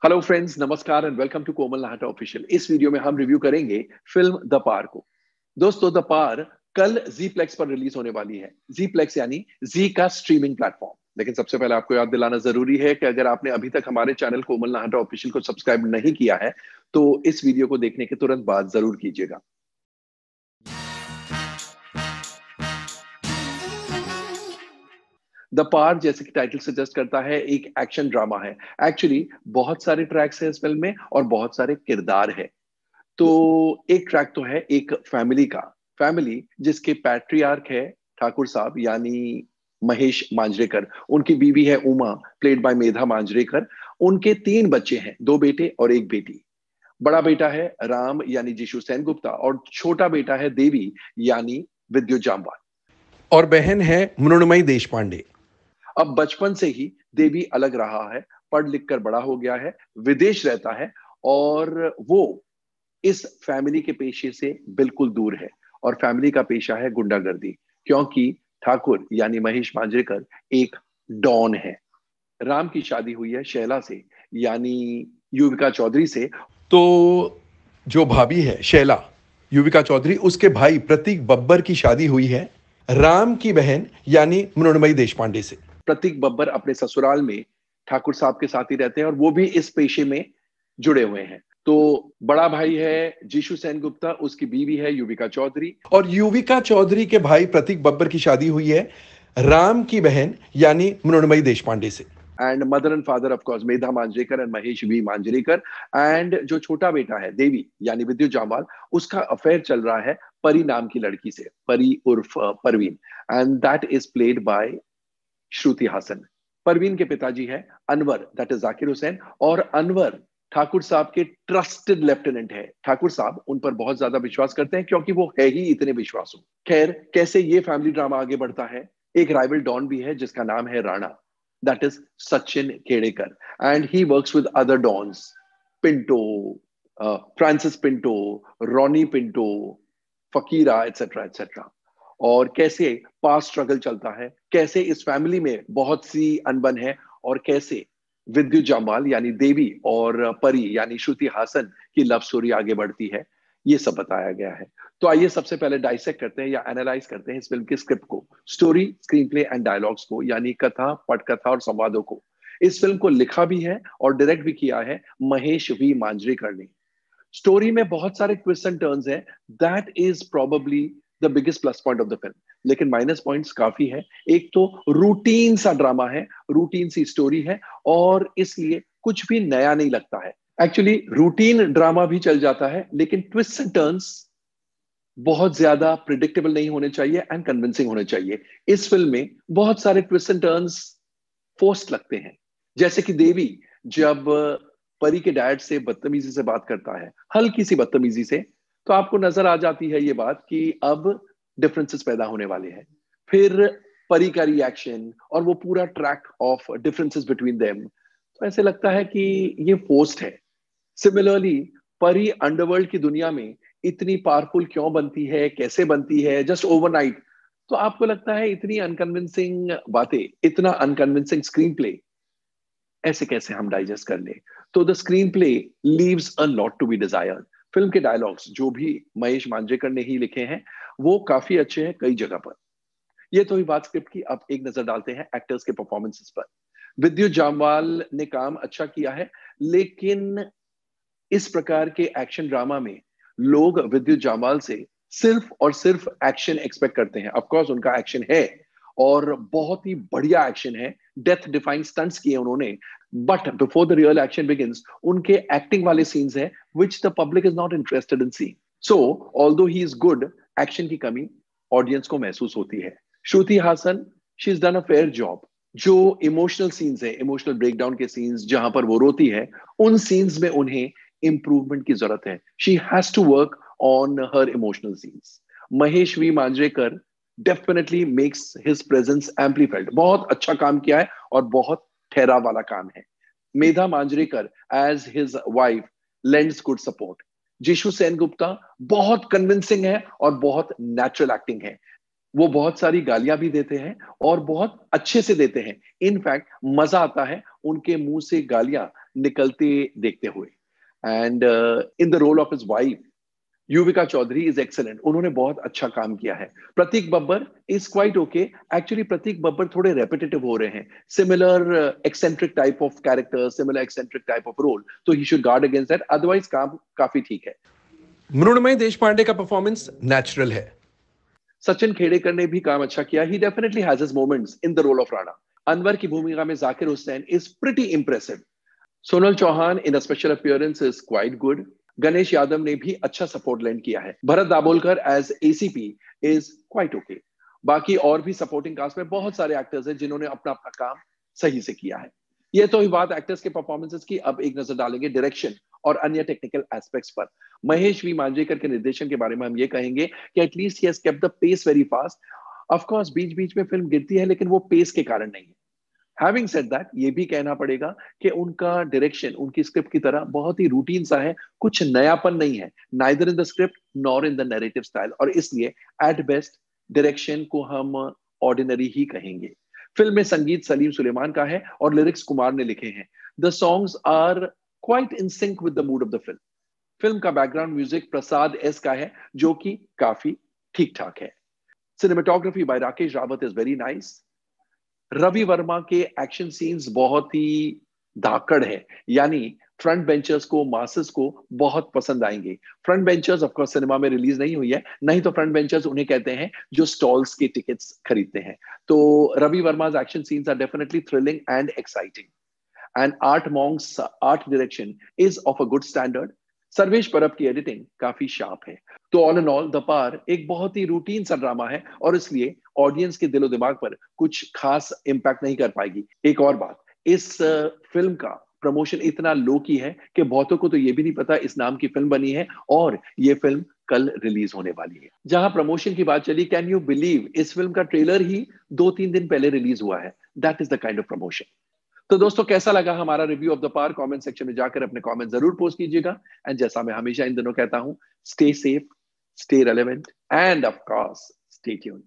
Hello friends, नमस्कार and welcome to Komal Nahata official. इस video में हम रिव्यू करेंगे फिल्म द पार को। दोस्तों, द पार कल जी प्लेक्स पर रिलीज होने वाली है। जी प्लेक्स यानी जी का स्ट्रीमिंग प्लेटफॉर्म। लेकिन सबसे पहले आपको याद दिलाना जरूरी है कि अगर आपने अभी तक हमारे चैनल कोमल नाहटा ऑफिशियल को सब्सक्राइब नहीं किया है तो इस वीडियो को देखने के तुरंत बाद जरूर कीजिएगा। द पार, जैसे कि टाइटल सजेस्ट करता है, एक एक्शन ड्रामा है। एक्चुअली बहुत सारे ट्रैक्स हैं इस फिल्म में और बहुत सारे किरदार है। तो एक ट्रैक तो है एक फैमिली का। फैमिली जिसके पैट्रियार्क है ठाकुर साहब यानी महेश मांजरेकर। उनकी बीवी है उमा, प्लेड बाय मेधा मांजरेकर। उनके 3 बच्चे हैं, 2 बेटे और 1 बेटी। बड़ा बेटा है राम यानी जीशु सेनगुप्ता और छोटा बेटा है देवी यानी विद्युत जामवाल। और बहन है मृणमयी देशपांडे। अब बचपन से ही देवी अलग रहा है, पढ़ लिख कर बड़ा हो गया है, विदेश रहता है और वो इस फैमिली के पेशे से बिल्कुल दूर है। और फैमिली का पेशा है गुंडागर्दी, क्योंकि ठाकुर यानी महेश मांजरेकर एक डॉन है। राम की शादी हुई है शैला से यानी युविका चौधरी से। तो जो भाभी है शैला, युविका चौधरी, उसके भाई प्रतीक बब्बर की शादी हुई है राम की बहन यानी मृणमयी देशपांडे से। प्रतीक बब्बर अपने ससुराल में ठाकुर साहब के साथ ही रहते हैं और वो भी इस पेशे में जुड़े हुए हैं। तो बड़ा भाई है जीशु सेनगुप्ता, उसकी बीवी है युविका चौधरी। और युविका चौधरी के भाई प्रतीक बब्बर की शादी हुई है राम की बहन यानी मृणमयी देशपांडे से। And mother and father of course Medha Manjrekar and Mahesh V Manjrekar. And जो छोटा बेटा है देवी यानी विद्युत जामवाल, उसका अफेयर चल रहा है परी नाम की लड़की से, परी उर्फ Parveen. And that is played by Shruti Haasan. Parveen के पिताजी है अनवर, दैट इज जाकिर हुसैन। और अनवर ठाकुर साहब के ट्रस्टेड लेफ्टिनेंट है। ठाकुर साहब उन पर बहुत ज्यादा विश्वास करते हैं क्योंकि वो है ही इतने विश्वासु। खैर, कैसे ये फैमिली ड्रामा आगे बढ़ता है। एक राइवल डॉन भी है जिसका नाम है Rana, that is Sachin Khedekar. And he works with other dons, Pinto, Francis Pinto, Ronnie Pinto, Fakira, etcetera etcetera. और कैसे पास्ट स्ट्रगल चलता है, कैसे इस फैमिली में बहुत सी अनबन है और कैसे विद्युत जामवाल यानी देवी और परी यानी श्रुति हासन की लव स्टोरी आगे बढ़ती है, ये सब बताया गया है। तो आइए सबसे पहले डाइसेक्ट करते हैं या एनालाइज करते हैं इस फिल्म की स्क्रिप्ट को, story, screen play and dialogues को, यानी कथा, पटकथा और संवादों को। इस फिल्म को लिखा भी है और डायरेक्ट भी किया है महेश वी मांजरेकर ने। स्टोरी में बहुत सारे ट्विस्ट एंड टर्न्स हैं, that is probably the biggest plus point of the film. लेकिन माइनस पॉइंट्स काफी है। एक तो रूटीन सा ड्रामा है, रूटीन सी स्टोरी है और इसलिए कुछ भी नया नहीं लगता है। एक्चुअली रूटीन ड्रामा भी चल जाता है लेकिन ट्विस्ट एंड टर्न्स बहुत ज्यादा प्रिडिक्टेबल नहीं होने चाहिए एंड कन्विंसिंग होने चाहिए। इस फिल्म में बहुत सारे ट्विस्ट एंड टर्न्स फोर्स्ड लगते हैं। जैसे कि देवी जब परी के डैड से बदतमीजी से बात करता है, हल्की सी बदतमीजी से, तो आपको नजर आ जाती है ये बात कि अब डिफरेंसेस पैदा होने वाले हैं। फिर परी का रिएक्शन और वो पूरा track of differences between them, तो ऐसे लगता है कि ये फोर्स्ड है। सिमिलरली परी अंडरवर्ल्ड की दुनिया में इतनी पावरफुल क्यों बनती है, कैसे बनती है जस्ट ओवरनाइट, तो आपको लगता है इतनी अनकन्विंसिंग बातें, इतना अनकन्विंसिंग स्क्रीन प्ले ऐसे कैसे हम डाइजेस्ट कर ले। तो the screenplay leaves a lot to be desired. Film के डायलॉग्स जो भी महेश मांजरेकर ने ही लिखे हैं वो काफी अच्छे हैं कई जगह पर। ये तो ही बात स्क्रिप्ट की। अब एक नजर डालते हैं एक्टर्स के परफॉर्मेंसेस पर। विद्युत जामवाल ने काम अच्छा किया है, लेकिन इस प्रकार के एक्शन ड्रामा में लोग विद्युत जामवाल से सिर्फ और सिर्फ एक्शन एक्सपेक्ट करते हैं। ऑफ कोर्स उनका एक्शन है और बहुत ही बढ़िया एक्शन है, डेथ डिफाइंग स्टंट्स किए उन्होंने। But before the real action begins उनके एक्टिंग वाले सीन्स हैं which the public is not interested in seeing. So although he is good, action की कमी ऑडियंस को महसूस होती है। Shruti Haasan, she is done a fair job. जो इमोशनल सीन्स है, इमोशनल ब्रेकडाउन के सीन्स जहां पर वो रोती है, उन सीन्स में उन्हें इंप्रूवमेंट की जरूरत है। She has to work on her emotional scenes. Mahesh V Manjrekar definitely makes his presence amplified. बहुत अच्छा काम किया है और बहुत ठहराव वाला काम है। Medha Manjrekar as his wife lends good support. Jisshu Sengupta बहुत कन्विंसिंग है और बहुत नेचुरल एक्टिंग है। वो बहुत सारी गालियां भी देते हैं और बहुत अच्छे से देते हैं। इनफैक्ट मजा आता है उनके मुंह से गालियां निकलते देखते हुए। And in the role of his wife Yuvika Chaudhary is excellent, उन्होंने बहुत अच्छा काम किया है। Prateik Babbar is quite okay, actually Prateik Babbar थोड़े रेपिटेटिव हो रहे हैं, similar eccentric type of character, similar eccentric type of role, तो he should guard against that, otherwise काम काफी ठीक है। मृणमयी देशपांडे का परफॉर्मेंस नेचुरल है। सचिन खेड़ेकर ने भी काम अच्छा किया, he definitely has his moments in the role of Rana. Anwar की भूमिका में Zakir Hussain is pretty impressive. Sonal Chauhan in a special appearance is quite good. Ganesh Yadav ने भी अच्छा सपोर्ट लैंड किया है। Bharat Dabholkar as ACP is quite okay. बाकी और भी सपोर्टिंग कास्ट में बहुत सारे एक्टर्स हैं जिन्होंने अपना अपना काम सही से किया है। यह तो ही बात एक्टर्स के परफॉर्मेंसेस की, अब एक नजर डालेंगे डायरेक्शन और अन्य टेक्निकल एस्पेक्ट्स पर। महेश वी मांजरेकर के निर्देशन के बारे में हम ये कहेंगे कि at least he has kept the pace very fast. Of course बीच बीच में फिल्म गिरती है, लेकिन वो पेस के कारण नहीं है। हैविंग सेड दैट, ये भी कहना पड़ेगा कि उनका डायरेक्शन उनकी स्क्रिप्ट की तरह बहुत ही रूटीन सा है, कुछ नयापन नहीं है, neither in the script nor in the narrative style, और इसलिए एट बेस्ट डायरेक्शन को हम ऑर्डिनरी ही कहेंगे। फिल्म में संगीत सलीम सुलेमान का है और लिरिक्स कुमार ने लिखे हैं। The songs are quite in sync with the mood of the film. Film का बैकग्राउंड म्यूजिक प्रसाद एस का है, जो कि काफी ठीक ठाक है। Cinematography by Rakesh Rawat is very nice. Ravi Varma के एक्शन सीन्स बहुत ही धाकड़ है, यानी फ्रंट बेंचर्स को, मासेस को बहुत पसंद आएंगे। Front benchers of course cinema में रिलीज नहीं हुई है, नहीं तो फ्रंट बेंचर्स उन्हें कहते हैं जो स्टॉल्स के टिकट्स खरीदते हैं। तो Ravi Varma's action scenes are definitely thrilling and exciting. And art monks art direction is of a good standard. Sarvesh Parab की एडिटिंग काफी शार्प है। तो all in all the par एक बहुत ही रूटीन सा ड्रामा है, और इसलिए ऑडियंस के दिलो दिमाग पर कुछ खास इंपैक्ट नहीं कर पाएगी। एक और बात, इस फिल्म का प्रमोशन इतना लो की है कि बहुतों को तो ये भी नहीं पता इस नाम की फिल्म बनी है, और ये फिल्म कल रिलीज होने वाली है। जहां प्रमोशन की बात चली, कैन यू बिलीव इस फिल्म का ट्रेलर ही 2-3 दिन पहले रिलीज हुआ है। That is the kind of promotion. तो दोस्तों, कैसा लगा हमारा review of the Paar? Comment section में जाकर अपने कमेंट जरूर पोस्ट कीजिएगा। एंड जैसा मैं हमेशा इन दिनों कहता हूं, stay safe, stay relevant, end of course stay tuned.